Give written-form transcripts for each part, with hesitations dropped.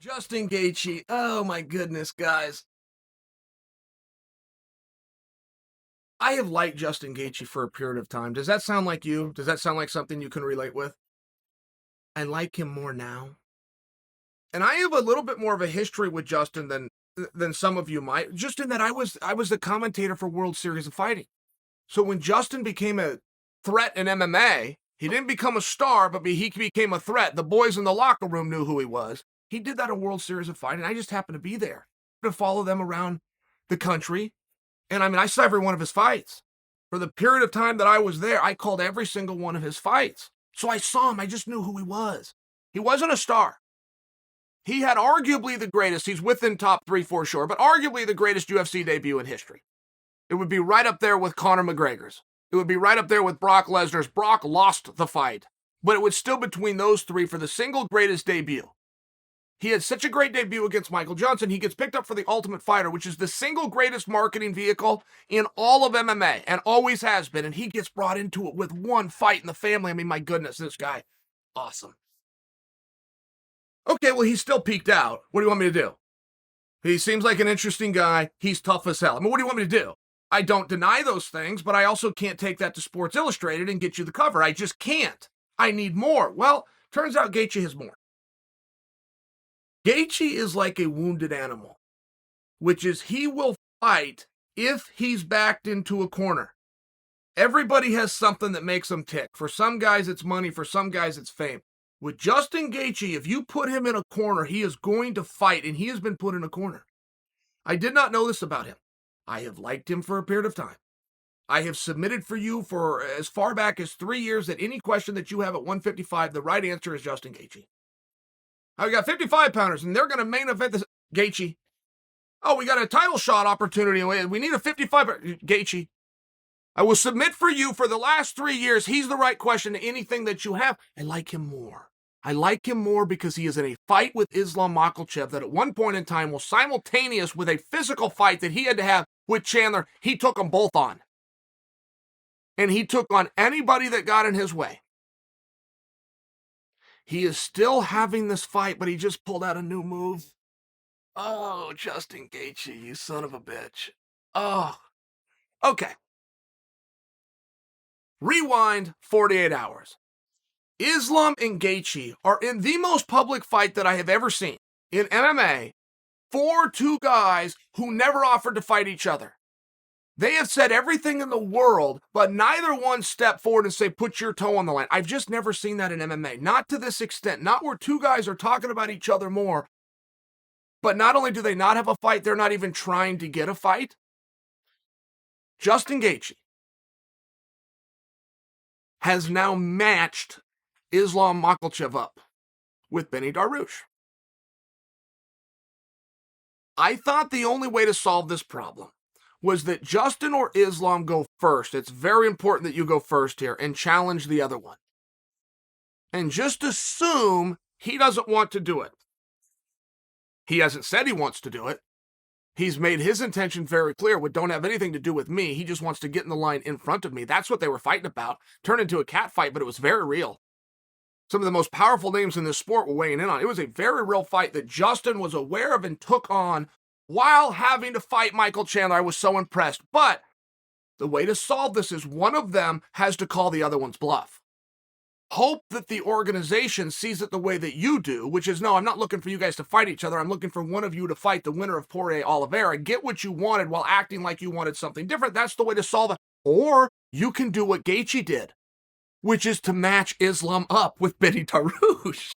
Justin Gaethje. Oh my goodness, guys. I have liked Justin Gaethje for a period of time. Does that sound like you? Does that sound like something you can relate with? I like him more now. And I have a little bit more of a history with Justin than some of you might, just in that I was the commentator for World Series of Fighting. So when Justin became a threat in MMA, he didn't become a star, but he became a threat. The boys in the locker room knew who he was. He did that in World Series of Fighting. I just happened to be there to follow them around the country. And I mean, I saw every one of his fights. For the period of time that I was there, I called every single one of his fights. So I saw him. I just knew who he was. He wasn't a star. He had arguably the greatest, he's within top 3 for sure, but arguably the greatest UFC debut in history. It would be right up there with Conor McGregor's. It would be right up there with Brock Lesnar's. Brock lost the fight, but it was still between those three for the single greatest debut. He had such a great debut against Michael Johnson, he gets picked up for the Ultimate Fighter, which is the single greatest marketing vehicle in all of MMA, and always has been, and he gets brought into it with one fight in the family. I mean, my goodness, this guy, awesome. Okay, well, he's still peaked out. What do you want me to do? He seems like an interesting guy. He's tough as hell. I mean, what do you want me to do? I don't deny those things, but I also can't take that to Sports Illustrated and get you the cover. I just can't. I need more. Well, turns out Gaethje has more. Gaethje is like a wounded animal, which is he will fight if he's backed into a corner. Everybody has something that makes them tick. For some guys, it's money. For some guys, it's fame. With Justin Gaethje, if you put him in a corner, he is going to fight, and he has been put in a corner. I did not know this about him. I have liked him for a period of time. I have submitted for you for as far back as 3 years that any question that you have at 155, the right answer is Justin Gaethje. I got 55 pounders, and they're going to main event this. Gaethje. Oh, we got a title shot opportunity. We need a 55. Gaethje. I will submit for you for the last 3 years. He's the right question to anything that you have. I like him more. I like him more because he is in a fight with Islam Makhachev that at one point in time was simultaneous with a physical fight that he had to have with Chandler. He took them both on. And he took on anybody that got in his way. He is still having this fight, but he just pulled out a new move. Oh, Justin Gaethje, you son of a bitch. Oh, okay. Rewind 48 hours. Islam and Gaethje are in the most public fight that I have ever seen in MMA for two guys who never offered to fight each other. They have said everything in the world, but neither one stepped forward and say, put your toe on the line. I've just never seen that in MMA. Not to this extent. Not where two guys are talking about each other more. But not only do they not have a fight, they're not even trying to get a fight. Justin Gaethje has now matched Islam Makhachev up with Benny Dariush. I thought the only way to solve this problem was that Justin or Islam go first. It's very important that you go first here and challenge the other one. And just assume he doesn't want to do it. He hasn't said he wants to do it. He's made his intention very clear. It don't have anything to do with me. He just wants to get in the line in front of me. That's what they were fighting about. Turned into a cat fight, but it was very real. Some of the most powerful names in this sport were weighing in on it. It was a very real fight that Justin was aware of and took on while having to fight Michael Chandler. I was so impressed. But the way to solve this is one of them has to call the other one's bluff. Hope that the organization sees it the way that you do, which is, no, I'm not looking for you guys to fight each other. I'm looking for one of you to fight the winner of Poirier-Oliveira. Get what you wanted while acting like you wanted something different. That's the way to solve it. Or you can do what Gaethje did, which is to match Islam up with Benny Dariush.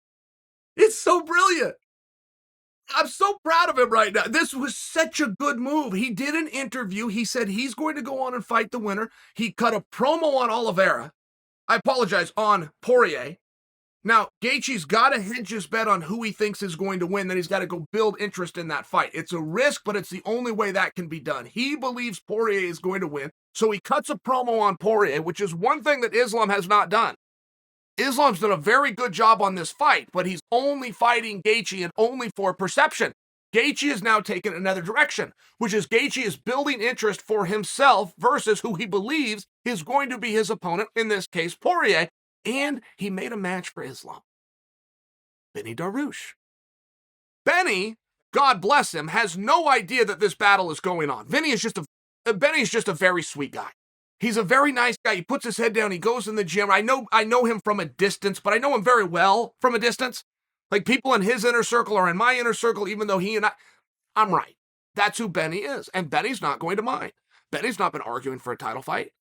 It's so brilliant. I'm so proud of him right now. This was such a good move. He did an interview. He said he's going to go on and fight the winner. He cut a promo on Oliveira. I apologize, on Poirier. Now, Gaethje's got to hedge his bet on who he thinks is going to win. Then he's got to go build interest in that fight. It's a risk, but it's the only way that can be done. He believes Poirier is going to win, so he cuts a promo on Poirier, which is one thing that Islam has not done. Islam's done a very good job on this fight, but he's only fighting Gaethje and only for perception. Gaethje is now taken another direction, which is Gaethje is building interest for himself versus who he believes is going to be his opponent, in this case, Poirier, and he made a match for Islam. Benny Dariush. Benny, God bless him, has no idea that this battle is going on. Benny's just a very sweet guy. He's a very nice guy. He puts his head down. He goes in the gym. I know him from a distance, but I know him very well from a distance. Like, people in his inner circle are in my inner circle, even though I'm right. That's who Benny is. And Benny's not going to mind. Benny's not been arguing for a title fight.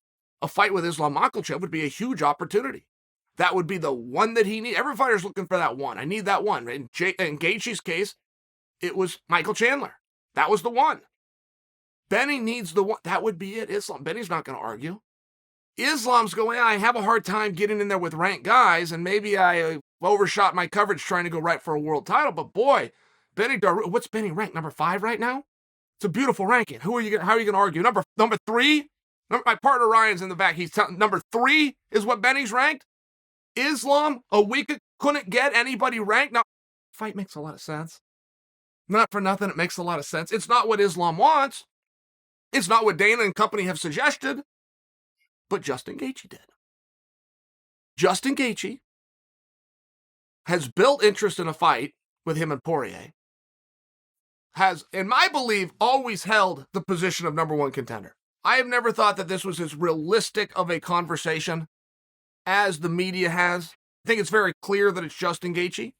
A fight with Islam Makhachev would be a huge opportunity. That would be the one that he needs. Every fighter's looking for that one. I need that one. In Gaethje's case, it was Michael Chandler. That was the one. Benny needs the one. That would be it. Benny's not going to argue. Islam's going, I have a hard time getting in there with ranked guys, and maybe I overshot my coverage trying to go right for a world title. But boy, what's Benny ranked? Number 5 right now? It's a beautiful ranking. How are you going to argue? Number 3? My partner Ryan's in the back. He's telling number 3 is what Benny's ranked. Islam, a week couldn't get anybody ranked. Now, fight makes a lot of sense. Not for nothing, it makes a lot of sense. It's not what Islam wants. It's not what Dana and company have suggested. But Justin Gaethje did. Justin Gaethje has built interest in a fight with him and Poirier. Has, in my belief, always held the position of number 1 contender. I have never thought that this was as realistic of a conversation as the media has. I think it's very clear that it's Justin Gaethje,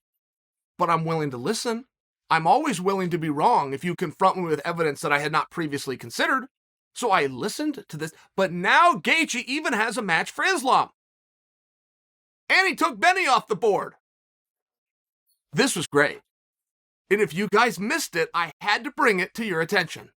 but I'm willing to listen. I'm always willing to be wrong if you confront me with evidence that I had not previously considered. So I listened to this, but now Gaethje even has a match for Islam. And he took Benny off the board. This was great. And if you guys missed it, I had to bring it to your attention.